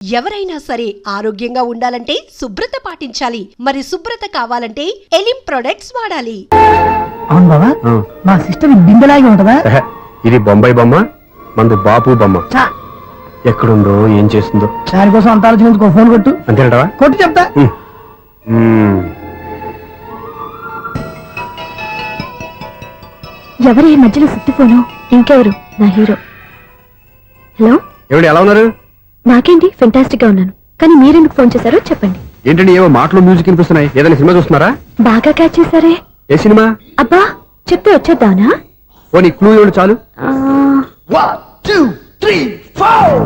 ఎవరైనా సరే ఆరోగ్యంగా ఉండాలంటే శుభ్రత పాటించాలి. మరి శుభ్రత కావాలంటే ఎలిం ప్రొడక్ట్స్ వాడాలి. అవును బాబా, మా సిస్టర్ బిందెలాగే ఉంటదా? ఇది బొంబాయి బొమ్మ, మందు బాపు బొమ్మ. ఎక్కడుందో ఏం చేస్తుందో దానికోసం అంత ఆలోచించుకో. ఫోన్ కొట్టు. అంతేనటవా? కొట్టు చెప్తా. ఎవరు ఈ మధ్యలో సుత్తి ఫోను? ఇంకెవరు? నా హీరో. హలో, ఎవడు ఎలా ఉన్నారు? నాకేంటి, ఫెంటాస్టిక్ గా ఉన్నాను. కానీ మీరెందుకు ఫోన్ చేశారో చెప్పండి. ఏంటండి ఏవో మాటలు మ్యూజిక్ వినిపిస్తున్నాయి? ఏదైనా సినిమా చూస్తున్నారా? బాగా క్యాచ్ చేశారే. ఏ సినిమా? అబ్బా, చెప్తే వచ్చేద్దానా? ఓ నీ క్లూ ఇవ్వండి చాలు. 1 2 3 4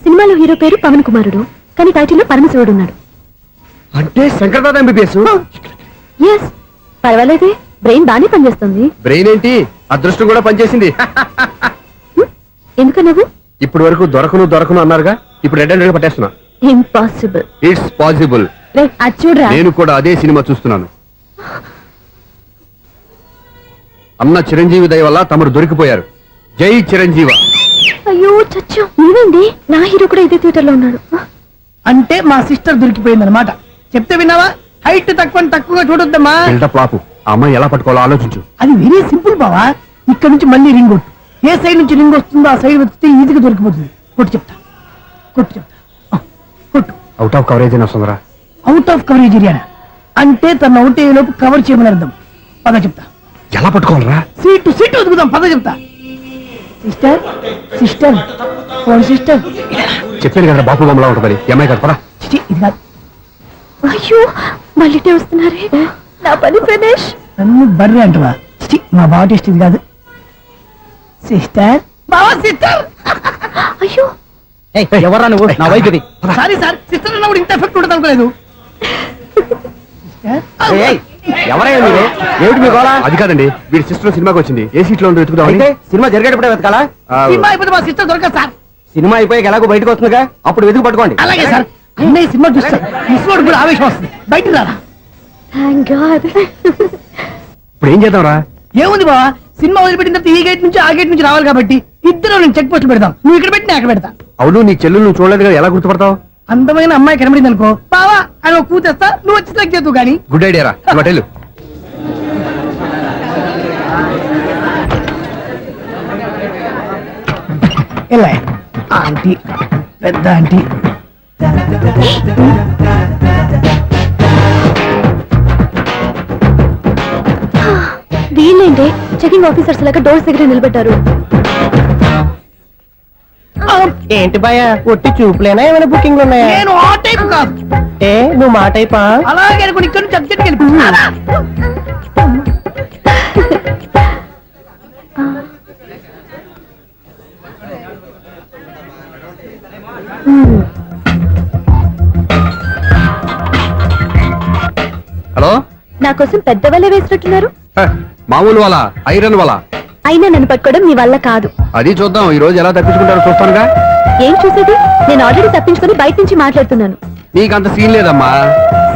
సినిమాలో హీరో పేరు పవన్ కుమారుడు, కానీ టైటిల్లో పరమశివుడు ఉన్నాడు. అంటే శంకర్దాద ఎంబీబీఎస్. ఎస్, పర్వాలేదే, బ్రెయిన్ బానే పనిచేస్తుంది. బ్రెయిన్ ఏంటి, అదృష్టం కూడా పనిచేసింది. ఎందుకు నువ్వు? ఇప్పటి వరకు దొరకను అన్నారుగా, ఇప్పుడు రెడ్ అండ్ పట్టేస్తున్నా. ఇంపాసిబుల్. It's possible. అది చూడరా. నేను కూడా అదే సినిమా చూస్తున్నాను. అన్న చిరంజీవి దయ వల్ల తమరు దొరికిపోయారు. జై చిరంజీవ. అయ్యో చచ్చా, నీవేంది? నా హీరో కూడా ఇదే థియేటర్ లో ఉన్నాడు. అంటే మా సిస్టర్ దొరికిపోయింది అనమాట. చెప్తే విన్నావా? హైట్ తక్కువగా చూడొద్దమ్మా. బిల్డప్ లాపు. ఆ అమ్మాయి ఎలా పట్టుకోవాలో ఆలోచించు. అది వెరీ సింపుల్ బావా. ఇక్కడ నుంచి మళ్ళీ రింగ్ కొట్టు. ఏ సైడ్ నుంచి రింగ్ వస్తుందో ఆ సైడ్ వస్తే ఈజీగా దొరికిపోతుంది. కొట్టు చెప్తా. కొట్టు. అవుట్ ఆఫ్ కవరేజ్ అని వస్తుందిరా. అవుట్ ఆఫ్ కవరేజ్ ఏరియా అంటే తన అవుట్ అయ్యే లోపు కవర్ చేయమని అర్థం. పద చెప్తా. ఎలా పట్టుకోవాలరా? సీటు వెతుకుదాం. పద చెప్తా. Sister phone sister. చెప్పాను కదా బాపు బొమ్మలా ఉంటుంది. అమ్మాయి కదా పరా. ఇది కాదు. అయ్యో, మళ్ళీ వస్తున్నారే. నా పని ప్రదేశ్. నన్ను బర్రె అంటవా? మా బావ టేస్ట్ ఇది కాదు. సిస్టర్ బావా, సిస్టర్. అయ్యో, ఎవరా నువ్వు? నా వైఫ్ ఇది. సారీ సార్, సిస్టర్ అన్నప్పుడు ఇంత ఎఫెక్ట్ ఉంటుంది అనుకోలేదు. ఎవరైనా ఏమిటి మీ గోళ? అది కాదండి, వీడి సిస్టర్ సినిమాకి వచ్చింది. ఏ సీట్ లో వెతుకుదాం. సినిమా జరిగేటప్పుడే వెతకాలా? సినిమా అయిపోతే మా సిస్టర్ దొరకదు సార్. సినిమా అయిపోయాక ఎలాగో బయటకు వస్తుందిగా, అప్పుడు వెతుకు పట్టుకోండి. అలాగే సార్. అన్నయ్య సినిమా చూస్తారు, మిస్వాడు కూడా ఆవేశం వస్తుంది. బయట రారా. Thank God. ఇప్పుడు ఏం చేద్దాం రా? ఏముంది బావా, సినిమా వదిలిపెట్టిన తర్వాత ఈ గేట్ నుంచి ఆ గేట్ నుంచి రావాలి కాబట్టి ఇద్దరు నేను చెక్ పోస్ట్ పెడతాం. నువ్వు ఇక్కడ పెట్టి నేను అక్కడ పెడతా. అవును, నీ చెల్లు నువ్వు చూడలేదు కదా, ఎలా గుర్తుపడతావు? అందమైన అమ్మాయి కనబడింది అనుకో బావా అని ఒక కూతేస్తా, నువ్వు వచ్చి సెలెక్ట్ చేద్దు కానీ. గుడ్ ఐడియా రా. హోటల్ ఎలా ఆంటీ, పెద్ద ఆంటీ. వీళ్ళేంటి చెకింగ్ ఆఫీసర్స్ లాగా డోర్స్ దగ్గర నిలబెట్టారు. ఏంటి భయ, ఒట్టి చూపులేనా ఏమైనా బుకింగ్ ఉన్నాయా? నేను ఆ టైప్ కాదు. ఏ నువ్వు మా టైపా? అలాగే అనుకుని ఇక్కడ నుంచి అర్జెంట్కి వెళ్ళి హలో. నా కోసం పెద్ద వలే వేసినట్టున్నారు. మామూలు వాళ్ళ ఐరన్ వాళ్ళ. అయినా నన్ను పట్టుకోవడం మీ వల్ల కాదు. అది చూద్దాం, ఈ రోజు ఎలా తప్పించుకుంటారో చూస్తానుగా. ఏం చూసేది? నేను ఆల్రెడీ తప్పించుకుని బయట నుంచి మాట్లాడుతున్నాను. నీకంత సీన్ లేదమ్మా.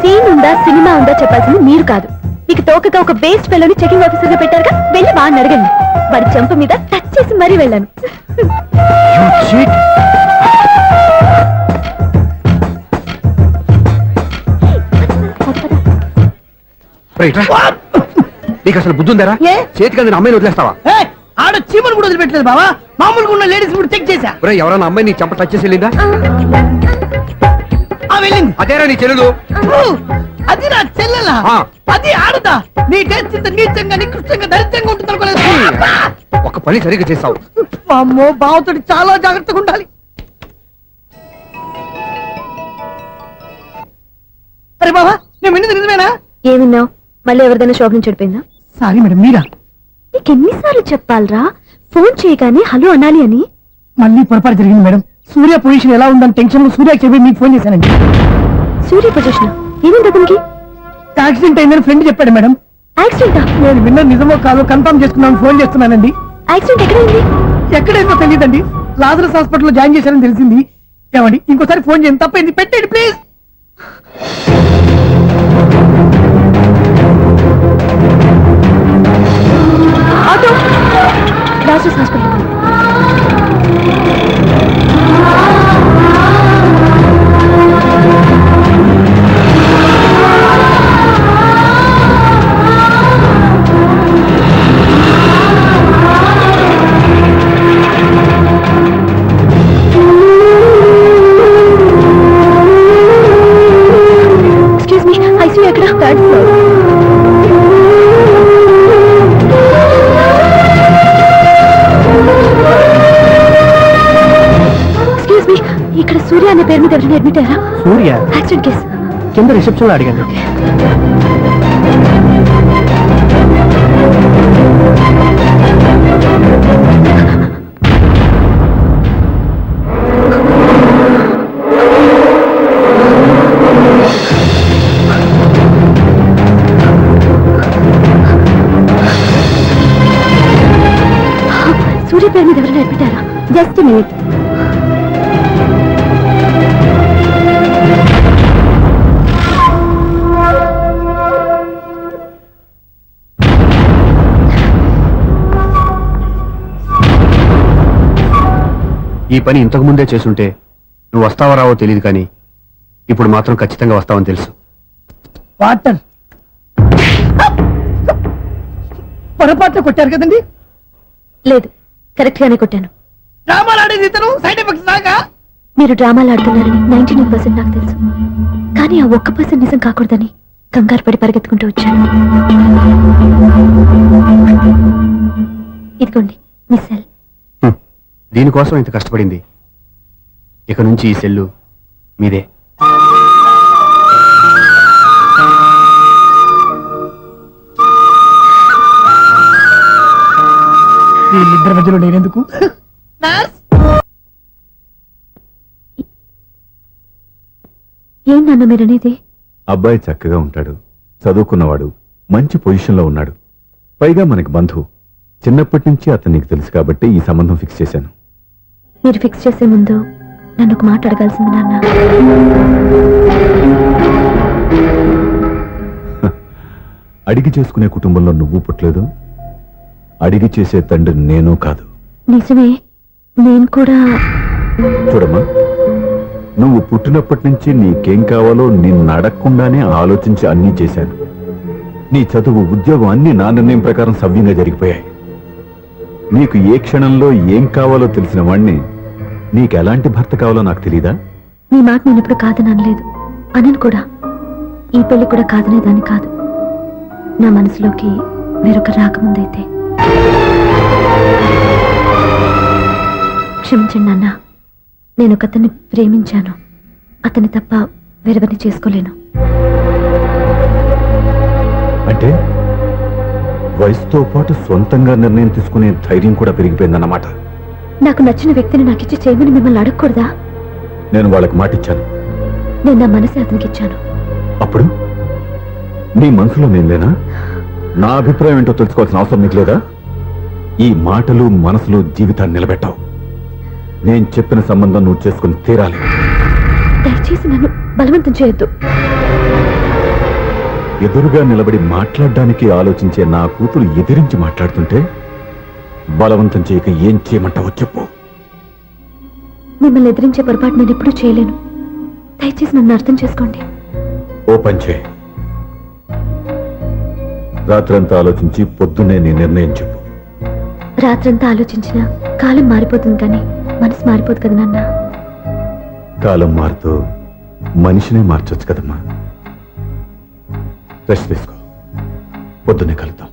సీన్ ఉందా సినిమా ఉందా చెప్పాల్సింది మీరు కాదు. మీకు తోకగా ఒక బేస్ట్ ఫెలోని చెకింగ్ ఆఫీసర్ గా పెట్టారుగా, వెళ్ళి వాడిని అడగండి. వాడి చెంప మీద టచ్ చేసి మరీ వెళ్ళాను. నీకు అసలు బుద్ధి ఉందారా? చేతికి అందిన అమ్మాయిని వదిలేస్తావా? ఆడ చీమలు కూడా వదిలిపెట్టలేదు బావా. మామూలుగా ఉన్న లేడీస్ కూడా చెక్ చేశా. ఎవరైనా అమ్మాయి నీ చెంప టచ్ చేసి వెళ్ళిందా? వెళ్ళింది. అదేరా నీ చెల్లెలు? అది నా చెల్లెలా? అది ఆడదా? నీ టేస్ట్ ఇంత నీచంగా నికృష్టంగా దరిద్రంగా ఉంటుంది అనుకోలేదు. ఒక పని సరిగ్గా చేస్తావు. అమ్మో, బావతోటి చాలా జాగ్రత్తగా ఉండాలి. అరే బావా, నేను విన్నది నిజమేనా? ఏమిన్నావు? మళ్ళీ ఎవరిదైనా శోభనం చెడిపోయిందా? సారీ మేడం, మీరా? నీకెన్నిసార్లు చెప్పాలరా ఫోన్ చేయగానే హలో అనాలి అని? మళ్ళీ పొరపాటు జరిగింది మేడం. సూర్య పొజిషన్ ఎలా ఉందని టెన్షన్ లో సూర్యకి చెప్పి మీకు ఫోన్ చేశానండి. సూర్య పొజిషన్ ఏమైంది అతనికి? యాక్సిడెంట్ అయిందని ఫ్రెండ్ చెప్పాడు మేడం. యాక్సిడెంటా? నేను విన్న నిజమో కాదో కన్ఫర్మ్ చేసుకున్నాను, ఫోన్ చేస్తున్నానండి. యాక్సిడెంట్ ఎక్కడైంది? ఎక్కడైందో తెలియదండి. లాజరస్ హాస్పిటల్లో జాయిన్ చేశారని తెలిసింది. ఏమండి, ఇంకోసారి ఫోన్ చేయండి. తప్పైంది, పెట్టండి ప్లీజ్. Auto Lazarus hospital. ఇక్కడ సూర్య అనే పేరు మీద ఎవరైనా అడ్మిట్ అయ్యారా? సూర్య యాక్సిడెంట్ కేసు. కింద రిసెప్షన్ లో అడిగాను. సూర్య పేరు మీద ఎవరైనా అడ్మిట్ అయ్యారా? Just minute. ఈ పని ఇంతకు ముందే చేసుంటే నువ్వు వస్తావో రావో తెలియదు, కానీ ఇప్పుడు మాత్రం ఖచ్చితంగా వస్తావని తెలుసు. వాటర్ పొరపాట్లు కొట్టారు కదండి. లేదు, కరెక్ట్ గానే కొట్టాను. డ్రామాలు ఆడేది ఇతను, సైడ్ ఎఫెక్ట్స్ దాకా. మీరు డ్రామాలు ఆడుతున్నారని 99% నాకు తెలుసు. కానీ ఆ 1% నిజం కాకూడదని కంగారు పడి పరిగెత్తుకుంటూ వచ్చాను. ఇదిగోండి మీ సెల్. దీనికోసం ఇంత కష్టపడింది. ఇక నుంచి ఈ సెల్లు మీదే. వీళ్ళిద్దరి మధ్యలో నేనెందుకు? ఏం నాన్న మీరనేది? అబ్బాయి చక్కగా ఉంటాడు, చదువుకున్నవాడు, మంచి పొజిషన్లో ఉన్నాడు. పైగా మనకి బంధువు. చిన్నప్పటి నుంచి అతను నీకు తెలుసు కాబట్టి ఈ సంబంధం ఫిక్స్ చేశాను. మీరు ఫిక్స్ చేసే ముందు నన్ను ఒక మాట అడగాల్సింది నాన్న. అడిగి చేసుకునే కుటుంబంలో నువ్వు పుట్టలేదు, అడిగి చేసే తండ్రి నేను కాదు. నిజమే, నేను కూడా. చూడమ్మా, నువ్వు పుట్టినప్పటి నుంచి నీకేం కావాలో నిన్ను అడగకుండానే ఆలోచించి అన్నీ చేశాను. నీ చదువు, ఉద్యోగం అన్నీ నా నిర్ణయం ప్రకారం సవ్యంగా జరిగిపోయాయి. నీకు ఏ క్షణంలో ఏం కావాలో తెలిసిన వాణ్ణి నీకు ఎలాంటి భర్త కావాలో నాకు తెలీదా? మీ మాట నేను ఎప్పుడు కాదని అనలేదు, అనను కూడా. ఈ పెళ్లి కూడా కాదనేదాన్ని కాదు. నా మనసులోకి వేరొక రాకముందైతే. క్షమించండి నాన్న, నేను ఒకతన్ని ప్రేమించాను. అతన్ని తప్ప వేరెవరిని చేసుకోలేను. అంటే వయసుతో పాటు సొంతంగా నిర్ణయం తీసుకునే ధైర్యం కూడా పెరిగిపోయిందన్నమాట. నాకు నచ్చిన వ్యక్తిని నాకిచ్చి చేయమని మిమ్మల్ని అడగకూడదా? నేను వాళ్ళకి మాటిచ్చాను. నేను నా మనసే అతనికి ఇచ్చాను. అప్పుడు నీ మనసులో నేను లేనా? నా అభిప్రాయం ఏంటో తెలుసుకోవాల్సిన అవసరం నీకు లేదా? ఈ మాటలు, మనసులు జీవితాన్ని నిలబెట్టావు. నేను చెప్పిన సంబంధం నువ్వు చేసుకుని తీరాలి. దయచేసి నన్ను బలవంతం చేయొద్దు. ఎదురుగా నిలబడి మాట్లాడడానికి ఆలోచించే నా కూతురు ఎదిరించి మాట్లాడుతుంటే బలవంతం చేయక ఏం చేయమంటావో చెప్పు. మిమ్మల్ని ఎదిరించే పొరపాటు నేను ఎప్పుడూ చేయలేను. దయచేసి నన్ను అర్థం చేసుకోండి. ఓ పని చేయి, రాత్రంతా ఆలోచించి పొద్దున్నే నీ నిర్ణయం చెప్పు. రాత్రంతా ఆలోచించినా కాలం మారిపోతుంది, కానీ మనసు మారిపోదు కదా నాన్న. కాలం మారుతూ మనిషినే మార్చొచ్చు కదమ్మా. రెస్ట్ తీసుకో, పొద్దున్నే కలుద్దాం.